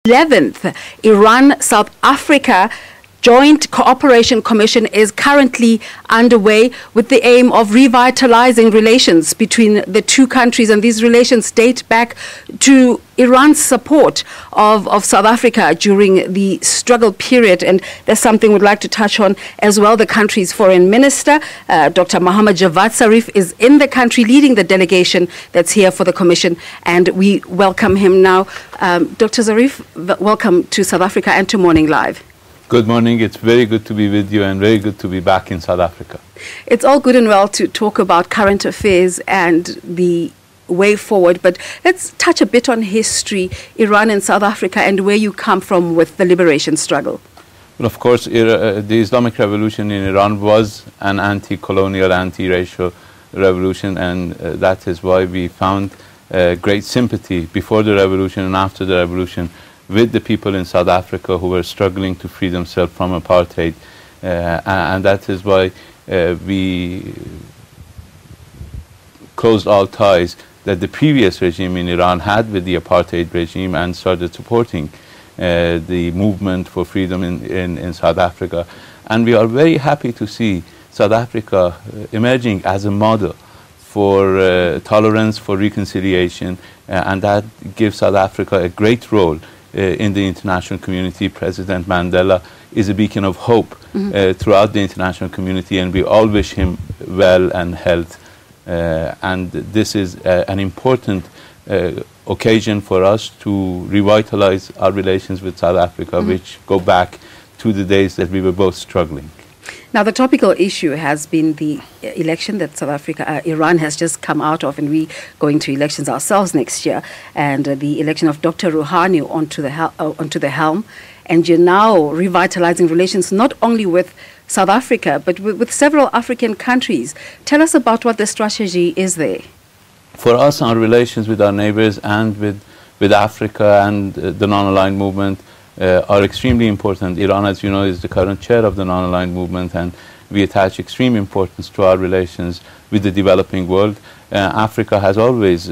11th Iran-South Africa Joint Cooperation Commission is currently underway with the aim of revitalizing relations between the two countries, and these relations date back to Iran's support of South Africa during the struggle period, and that's something we'd like to touch on as well. The country's foreign minister, Dr. Mohammad Javad Zarif, is in the country leading the delegation that's here for the commission, and we welcome him now. Dr. Zarif, welcome to South Africa and to Morning Live. Good morning. It's very good to be with you and very good to be back in South Africa. It's all good and well to talk about current affairs and the way forward, but let's touch a bit on history, Iran and South Africa, and where you come from with the liberation struggle. Well, of course, the Islamic Revolution in Iran was an anti-colonial, anti-racial revolution, and that is why we found great sympathy before the revolution and after the revolution with the people in South Africa who were struggling to free themselves from apartheid, and that is why we closed all ties that the previous regime in Iran had with the apartheid regime and started supporting the movement for freedom in South Africa. And we are very happy to see South Africa emerging as a model for tolerance, for reconciliation, and that gives South Africa a great role in the international community. President Mandela is a beacon of hope throughout the international community, and we all wish him well and health. And this is an important occasion for us to revitalize our relations with South Africa, which go back to the days that we were both struggling. Now, the topical issue has been the election that Iran has just come out of, and we're going to elections ourselves next year, and the election of Dr. Rouhani onto the helm. And you're now revitalizing relations not only with South Africa, but with several African countries. Tell us about what the strategy is there. For us, our relations with our neighbors and with Africa and the non-aligned movement are extremely important. Iran, as you know, is the current chair of the non-aligned movement, and we attach extreme importance to our relations with the developing world. Africa has always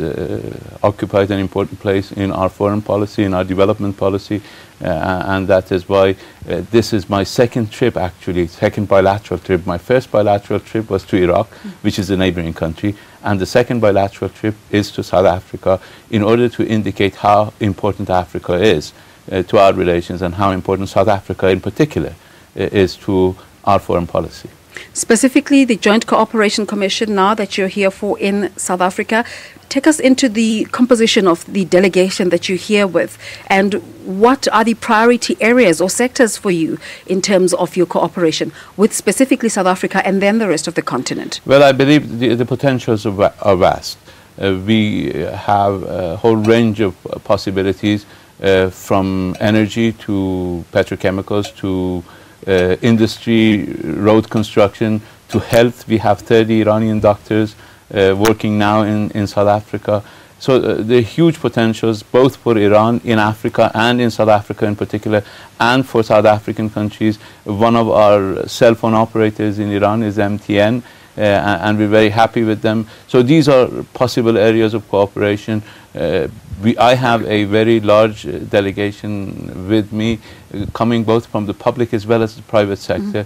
occupied an important place in our foreign policy, in our development policy, and that is why this is my second trip, actually, second bilateral trip. My first bilateral trip was to Iraq, which is a neighboring country, and the second bilateral trip is to South Africa in order to indicate how important Africa is to our relations and how important South Africa in particular is to our foreign policy. Specifically, the Joint Cooperation Commission, now that you're here for in South Africa, take us into the composition of the delegation that you're here with, and what are the priority areas or sectors for you in terms of your cooperation with specifically South Africa and then the rest of the continent? Well, I believe the potentials are vast. We have a whole range of possibilities, from energy to petrochemicals to industry, road construction, to health. We have 30 Iranian doctors working now in South Africa. So there are huge potentials both for Iran in Africa and in South Africa in particular, and for South African countries. One of our cell phone operators in Iran is MTN, and we're very happy with them. So these are possible areas of cooperation. I have a very large delegation with me, coming both from the public as well as the private sector,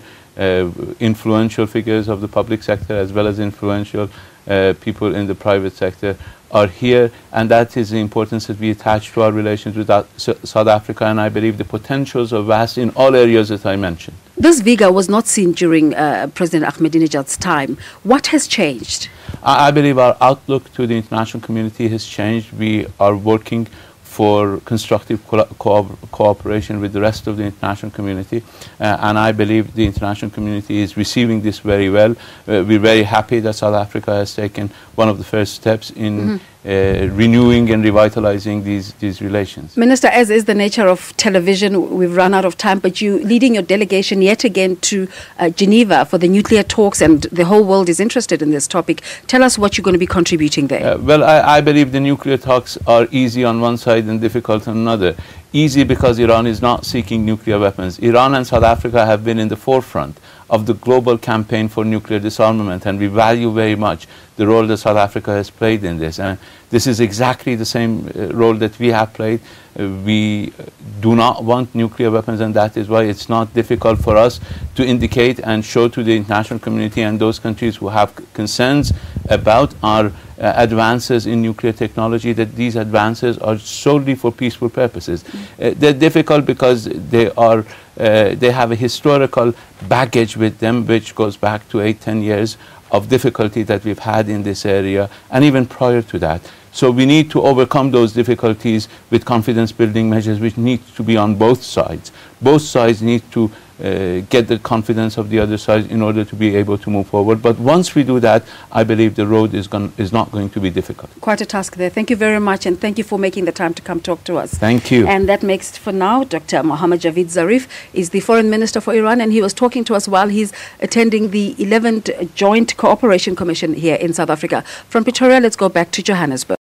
influential figures of the public sector as well as influential people in the private sector are here, and that is the importance that we attach to our relations with South Africa, and I believe the potentials are vast in all areas that I mentioned. This vigor was not seen during President Ahmadinejad's time. What has changed? I believe our outlook to the international community has changed. We are working for constructive cooperation with the rest of the international community, and I believe the international community is receiving this very well. We're very happy that South Africa has taken one of the first steps in renewing and revitalizing these relations. Minister, as is the nature of television, we've run out of time, but you leading your delegation yet again to Geneva for the nuclear talks, and the whole world is interested in this topic. Tell us what you're going to be contributing there. Well, I believe the nuclear talks are easy on one side and difficult on another. Easy because Iran is not seeking nuclear weapons. Iran and South Africa have been in the forefront of the global campaign for nuclear disarmament, and we value very much the role that South Africa has played in this. And this is exactly the same role that we have played. We do not want nuclear weapons, and that is why it's not difficult for us to indicate and show to the international community and those countries who have concerns about our advances in nuclear technology that these advances are solely for peaceful purposes. They're difficult because they have a historical baggage with them which goes back to 8-10 years of difficulty that we've had in this area, and even prior to that. So we need to overcome those difficulties with confidence building measures which need to be on both sides. Both sides need to get the confidence of the other side in order to be able to move forward. But once we do that, I believe the road is not going to be difficult. Quite a task there. Thank you very much, and thank you for making the time to come talk to us. Thank you. And that makes, for now, Dr. Mohammad Javad Zarif is the Foreign Minister for Iran, and he was talking to us while he's attending the 11th Joint Cooperation Commission here in South Africa. From Pretoria, let's go back to Johannesburg.